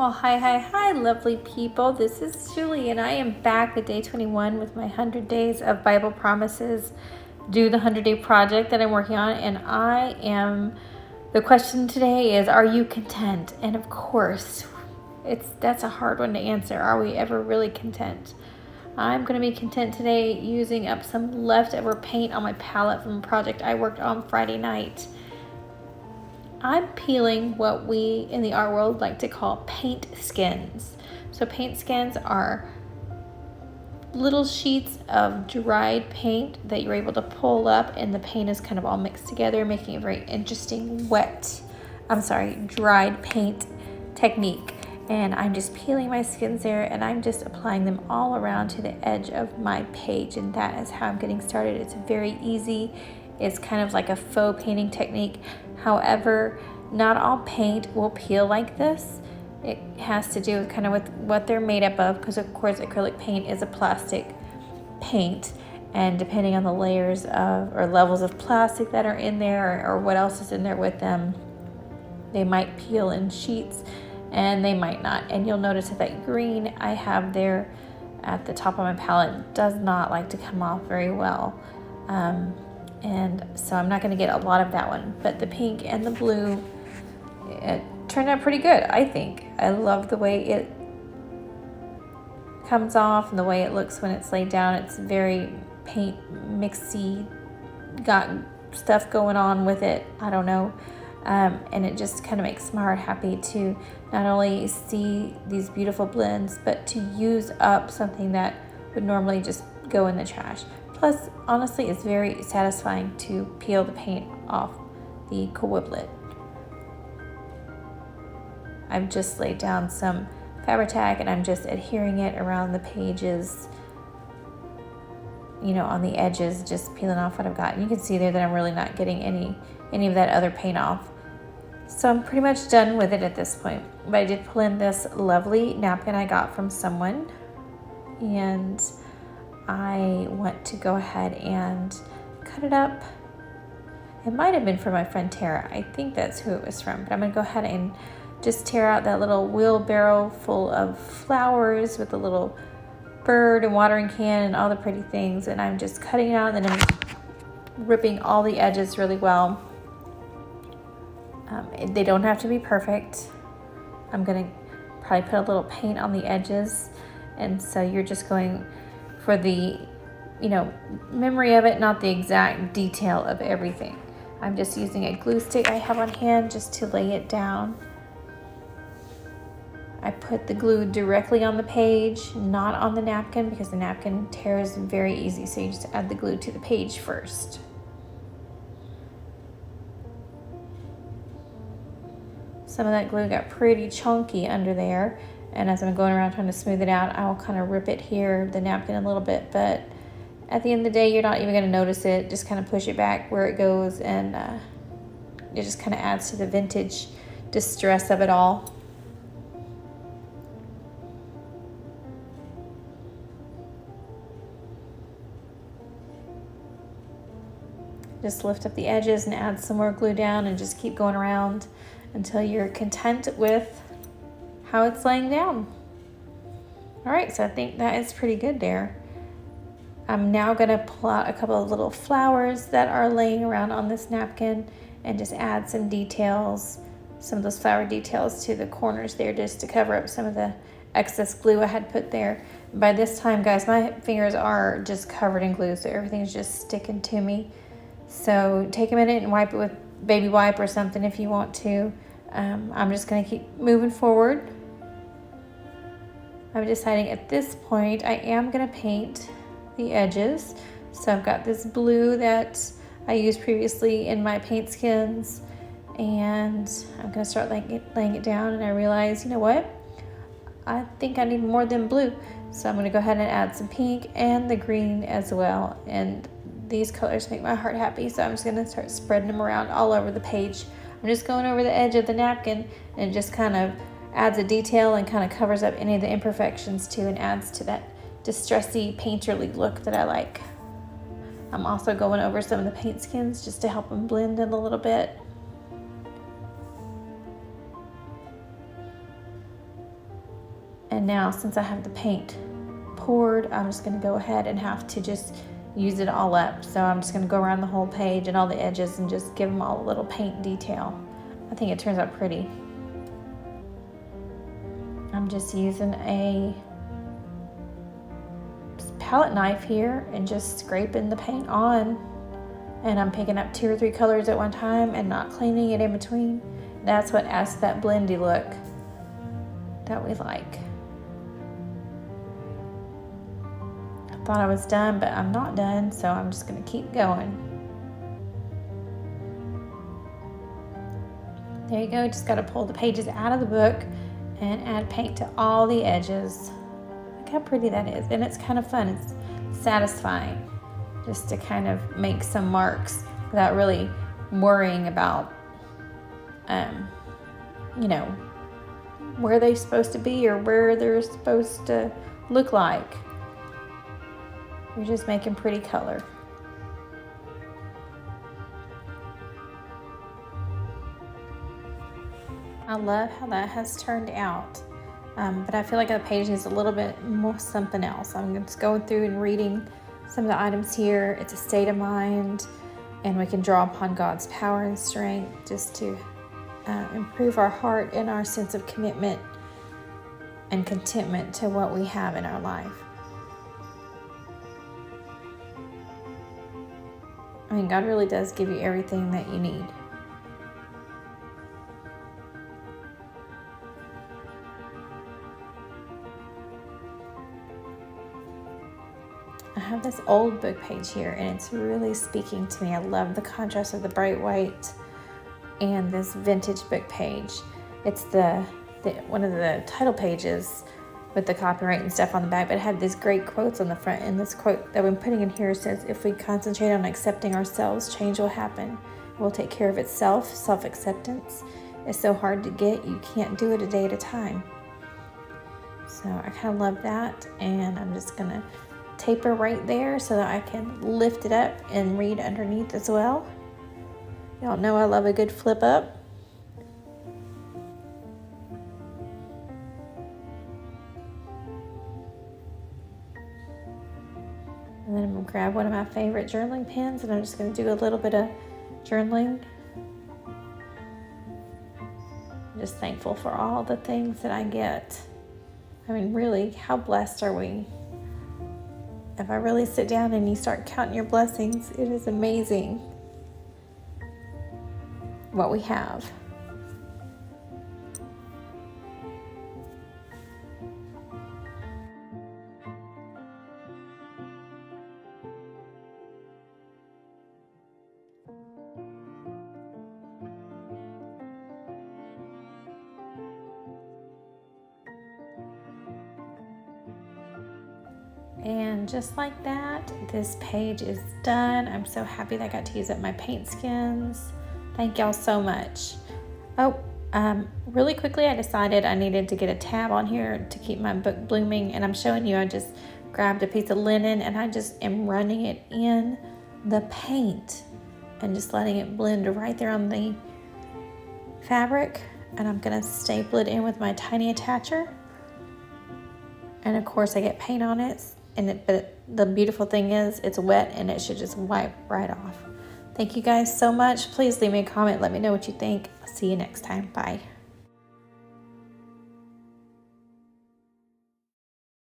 Well, hi, lovely people. This is Julie, and I am back with day 21 with my 100 days of Bible promises. Do the 100-day project that I'm working on, and the question today is, are you content? And of course, that's a hard one to answer. Are we ever really content? I'm going to be content today using up some leftover paint on my palette from a project I worked on Friday night. I'm peeling what we in the art world like to call paint skins. So paint skins are little sheets of dried paint that you're able to pull up, and the paint is kind of all mixed together, making a very interesting dried paint technique. And I'm just peeling my skins there, and I'm just applying them all around to the edge of my page, and that is how I'm getting started. It's very easy. It's kind of like a faux painting technique. However, not all paint will peel like this. It has to do with what they're made up of, because of course acrylic paint is a plastic paint, and depending on the layers of or levels of plastic that are in there or what else is in there with them, they might peel in sheets and they might not. And you'll notice that green I have there at the top of my palette does not like to come off very well. And so I'm not going to get a lot of that one, but the pink and the blue, it turned out pretty good, I think. I love the way it comes off and the way it looks when it's laid down. It's very paint mixy, got stuff going on with it, I don't know. And it just kind of makes my heart happy to not only see these beautiful blends, but to use up something that would normally just go in the trash. Plus, honestly, it's very satisfying to peel the paint off the Quibblet. I've just laid down some Fabri-Tac and I'm just adhering it around the pages, on the edges, just peeling off what I've got. And you can see there that I'm really not getting any of that other paint off. So I'm pretty much done with it at this point. But I did pull in this lovely napkin I got from someone, and I want to go ahead and cut it up. It might have been from my friend Tara. I think that's who it was from. But I'm going to go ahead and just tear out that little wheelbarrow full of flowers with a little bird and watering can and all the pretty things. And I'm just cutting it out, and then I'm ripping all the edges really well. They don't have to be perfect. I'm going to probably put a little paint on the edges. And so you're just going for the, memory of it, not the exact detail of everything. I'm just using a glue stick I have on hand just to lay it down. I put the glue directly on the page, not on the napkin, because the napkin tears very easy. So you just add the glue to the page first. Some of that glue got pretty chunky under there, and as I'm going around trying to smooth it out, I will kind of rip it here, the napkin, a little bit, but at the end of the day, you're not even going to notice it. Just kind of push it back where it goes, and it just kind of adds to the vintage distress of it all. Just lift up the edges and add some more glue down, and just keep going around until you're content with how it's laying down. All right, so I think that is pretty good there. I'm now gonna pull out a couple of little flowers that are laying around on this napkin and just add some details, some of those flower details to the corners there, just to cover up some of the excess glue I had put there. By this time, guys, my fingers are just covered in glue, so everything's just sticking to me. So take a minute and wipe it with baby wipe or something if you want to. I'm just going to keep moving forward. I'm deciding at this point I am going to paint the edges. So I've got this blue that I used previously in my paint skins, and I'm going to start laying it down, and I realize, you know what? I think I need more than blue. So I'm going to go ahead and add some pink and the green as well. And these colors make my heart happy, so I'm just going to start spreading them around all over the page. I'm just going over the edge of the napkin, and it just kind of adds a detail and kind of covers up any of the imperfections too, and adds to that distressy, painterly look that I like. I'm also going over some of the paint skins just to help them blend in a little bit. And now since I have the paint poured, I'm just going to go ahead and have to just use it all up. So I'm just going to go around the whole page and all the edges and just give them all a little paint detail. I think it turns out pretty. I'm just using a palette knife here and just scraping the paint on, and I'm picking up 2 or 3 colors at one time and not cleaning it in between. That's what adds that blendy look that we like. I thought I was done, but I'm not done, so I'm just going to keep going. There you go. Just got to pull the pages out of the book and add paint to all the edges. Look how pretty that is. And it's kind of fun. It's satisfying just to kind of make some marks without really worrying about, you know, where they're supposed to be or where they're supposed to look like. You're just making pretty color. I love how that has turned out, but I feel like the page needs a little bit more something else. I'm just going through and reading some of the items here. It's a state of mind, and we can draw upon God's power and strength just to improve our heart and our sense of commitment and contentment to what we have in our life. I mean, God really does give you everything that you need. I have this old book page here, and it's really speaking to me. I love the contrast of the bright white and this vintage book page. It's the one of the title pages with the copyright and stuff on the back, but it had these great quotes on the front. And this quote that I'm putting in here says, "If we concentrate on accepting ourselves, change will happen. It will take care of itself." Self-acceptance is so hard to get. You can't do it a day at a time. So I kind of love that, and I'm just gonna taper right there so that I can lift it up and read underneath as well. Y'all know I love a good flip up. And then I'm gonna grab one of my favorite journaling pens, and I'm just gonna do a little bit of journaling. I'm just thankful for all the things that I get. I mean, really, how blessed are we? If I really sit down and you start counting your blessings, it is amazing what we have. And just like that, this page is done. I'm so happy that I got to use up my paint skins. Thank y'all so much. Oh, really quickly, I decided I needed to get a tab on here to keep my book blooming. And I'm showing you, I just grabbed a piece of linen and I just am running it in the paint and just letting it blend right there on the fabric. And I'm gonna staple it in with my tiny attacher. And of course I get paint on it. But the beautiful thing is it's wet and it should just wipe right off. Thank you guys so much. Please leave me a comment. Let me know what you think. I'll see you next time. Bye.